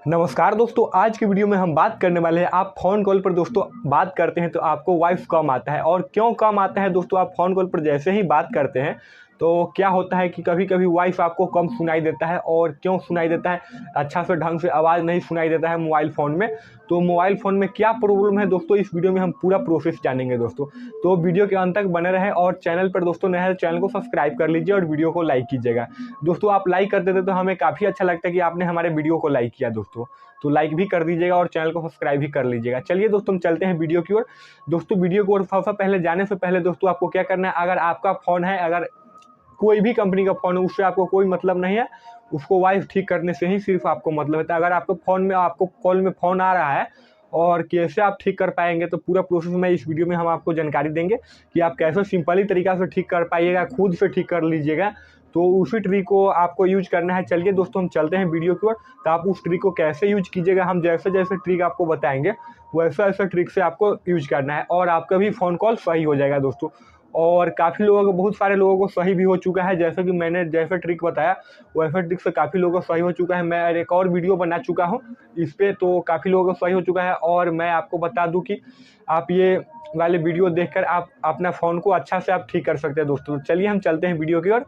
नमस्कार दोस्तों, आज की वीडियो में हम बात करने वाले हैं। आप फ़ोन कॉल पर दोस्तों बात करते हैं तो आपको वॉइस कम आता है। और क्यों कम आता है दोस्तों? आप फ़ोन कॉल पर जैसे ही बात करते हैं तो क्या होता है कि कभी कभी वॉइस आपको कम सुनाई देता है। और क्यों सुनाई देता है? अच्छा से ढंग से आवाज़ नहीं सुनाई देता है मोबाइल फ़ोन में। तो मोबाइल फ़ोन में क्या प्रॉब्लम है दोस्तों, इस वीडियो में हम पूरा प्रोसेस जानेंगे दोस्तों। तो वीडियो के अंत तक बने रहें और चैनल पर दोस्तों नए हैं तो चैनल को सब्सक्राइब कर लीजिए और वीडियो को लाइक कीजिएगा। दोस्तों आप लाइक कर देते तो हमें काफ़ी अच्छा लगता है कि आपने हमारे वीडियो को लाइक किया दोस्तों। तो लाइक भी कर दीजिएगा और चैनल को सब्सक्राइब भी कर लीजिएगा। चलिए दोस्तों हम चलते हैं वीडियो की ओर। दोस्तों वीडियो की ओर सबसे पहले जाने से पहले दोस्तों आपको क्या करना है, अगर आपका फ़ोन है, अगर कोई भी कंपनी का फ़ोन है, उससे आपको कोई मतलब नहीं है। उसको वॉइस ठीक करने से ही सिर्फ आपको मतलब होता है। अगर आपको फ़ोन में आपको कॉल में फ़ोन आ रहा है और कैसे आप ठीक कर पाएंगे, तो पूरा प्रोसेस में इस वीडियो में हम आपको जानकारी देंगे कि आप कैसे सिंपली तरीका से ठीक कर पाइएगा, खुद से ठीक कर लीजिएगा। तो उसी ट्रिक को आपको यूज करना है। चलिए दोस्तों हम चलते हैं वीडियो की ओर। तो आप उस ट्रिक को कैसे यूज कीजिएगा, हम जैसे जैसे ट्रिक आपको बताएंगे वैसे वैसे ट्रिक से आपको यूज करना है और आपका भी फ़ोन कॉल सही हो जाएगा दोस्तों। और काफ़ी लोगों को, बहुत सारे लोगों को सही भी हो चुका है। जैसे कि मैंने जैसे ट्रिक बताया वैसे ट्रिक से काफ़ी लोगों को सही हो चुका है। मैं एक और वीडियो बना चुका हूँ इस पर, तो काफ़ी लोगों को सही हो चुका है। और मैं आपको बता दूं कि आप ये वाले वीडियो देखकर आप अपना फ़ोन को अच्छा से आप ठीक कर सकते हैं दोस्तों। चलिए हम चलते हैं वीडियो की ओर।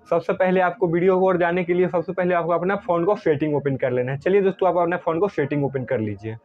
सबसे पहले आपको वीडियो को और जाने के लिए सबसे पहले आपको अपना फ़ोन को सेटिंग ओपन कर लेना है। चलिए दोस्तों आप अपने फ़ोन को सेटिंग ओपन कर लीजिए।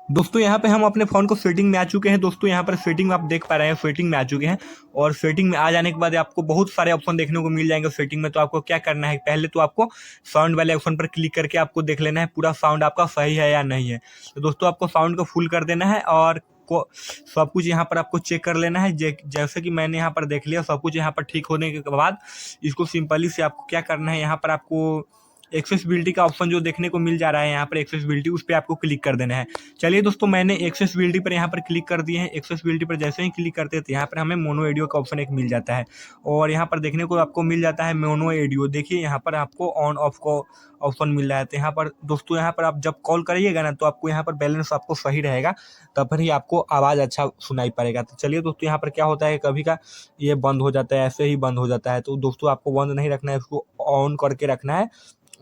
दोस्तों यहाँ पे हम अपने फ़ोन को सेटिंग में आ चुके हैं। दोस्तों यहाँ पर सेटिंग आप देख पा रहे हैं, सेटिंग में आ चुके हैं। और सेटिंग में आ जाने के बाद आपको बहुत सारे ऑप्शन देखने को मिल जाएंगे सेटिंग में। तो आपको क्या करना है, पहले तो आपको साउंड वाले ऑप्शन पर क्लिक करके आपको देख लेना है पूरा साउंड आपका सही है या नहीं है। तो दोस्तों आपको साउंड को फुल कर देना है और को सब कुछ यहाँ पर आपको चेक कर लेना है। जैसे कि मैंने यहाँ पर देख लिया सब कुछ। यहाँ पर ठीक होने के बाद इसको सिंपली से आपको क्या करना है, यहाँ पर आपको एक्सेसिबिलिटी का ऑप्शन जो देखने को मिल जा रहा है यहाँ पर एक्सेसिबिलिटी, उस पर आपको क्लिक कर देना है। चलिए दोस्तों मैंने एक्सेसिबिलिटी पर यहाँ पर क्लिक कर दिए हैं। एक्सेसिबिलिटी पर जैसे ही क्लिक करते हैं तो यहाँ पर हमें मोनो ऑडियो का ऑप्शन एक मिल जाता है। और यहाँ पर देखने को आपको मिल जाता है मोनो ऑडियो। देखिए यहाँ पर आपको ऑन ऑफ को ऑप्शन मिल रहा है। तो यहाँ पर दोस्तों यहाँ पर आप जब कॉल करिएगा ना तो आपको यहाँ पर बैलेंस आपको सही रहेगा, तब ही आपको आवाज़ अच्छा सुनाई पड़ेगा। तो चलिए दोस्तों यहाँ पर क्या होता है, कभी का ये बंद हो जाता है, ऐसे ही बंद हो जाता है। तो दोस्तों आपको बंद नहीं रखना है, इसको ऑन करके रखना है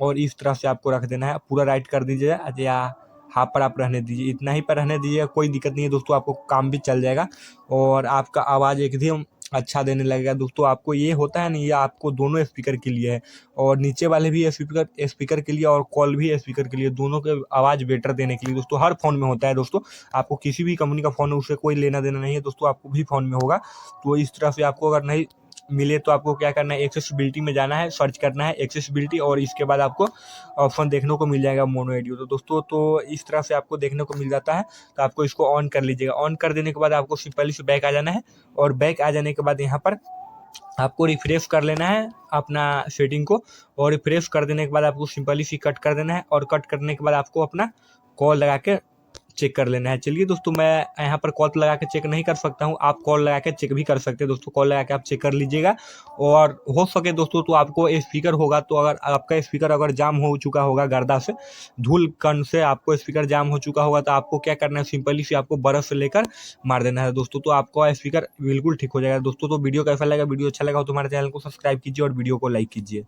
और इस तरह से आपको रख देना है। पूरा राइट कर दीजिए या हाफ पर आप रहने दीजिए, इतना ही पर रहने दीजिए, कोई दिक्कत नहीं है दोस्तों। आपको काम भी चल जाएगा और आपका आवाज़ एकदम अच्छा देने लगेगा दोस्तों। आपको ये होता है नहीं, ये आपको दोनों स्पीकर के लिए है और नीचे वाले भी स्पीकर के लिए और कॉल भी स्पीकर के लिए, दोनों के आवाज़ बेटर देने के लिए दोस्तों। हर फ़ोन में होता है दोस्तों। आपको किसी भी कंपनी का फ़ोन है उससे कोई लेना देना नहीं है दोस्तों, आपको भी फ़ोन में होगा। तो इस तरह से आपको अगर नहीं मिले तो आपको क्या करना है, एक्सेसिबिलिटी में जाना है, सर्च करना है एक्सेसिबिलिटी और इसके बाद आपको ऑप्शन देखने को मिल जाएगा मोनो ऑडियो। तो दोस्तों तो इस तरह से आपको देखने को मिल जाता है। तो आपको इसको ऑन कर लीजिएगा। ऑन कर देने के बाद आपको सिंपली से बैक आ जाना है और बैक आ जाने के बाद यहाँ पर आपको रिफ्रेश कर लेना है अपना सेटिंग को। और रिफ्रेश कर देने के बाद आपको सिंपली सी कट कर देना है और कट करने के बाद आपको अपना कॉल लगा के चेक कर लेना है। चलिए दोस्तों मैं यहाँ पर कॉल लगा के चेक नहीं कर सकता हूँ, आप कॉल लगा के चेक भी कर सकते हैं दोस्तों। कॉल लगा के आप चेक कर लीजिएगा। और हो सके दोस्तों तो आपको स्पीकर होगा, तो अगर आपका स्पीकर अगर जाम हो चुका होगा गर्दा से, धूल कण से आपको स्पीकर जाम हो चुका होगा, तो आपको क्या करना है, सिंपली से आपको ब्रश से लेकर मार देना है दोस्तों। तो आपका स्पीकर बिल्कुल ठीक हो जाएगा दोस्तों। तो वीडियो कैसा लगा, वीडियो अच्छा लगा हो तो हमारे चैनल को सब्सक्राइब कीजिए और वीडियो को लाइक कीजिए।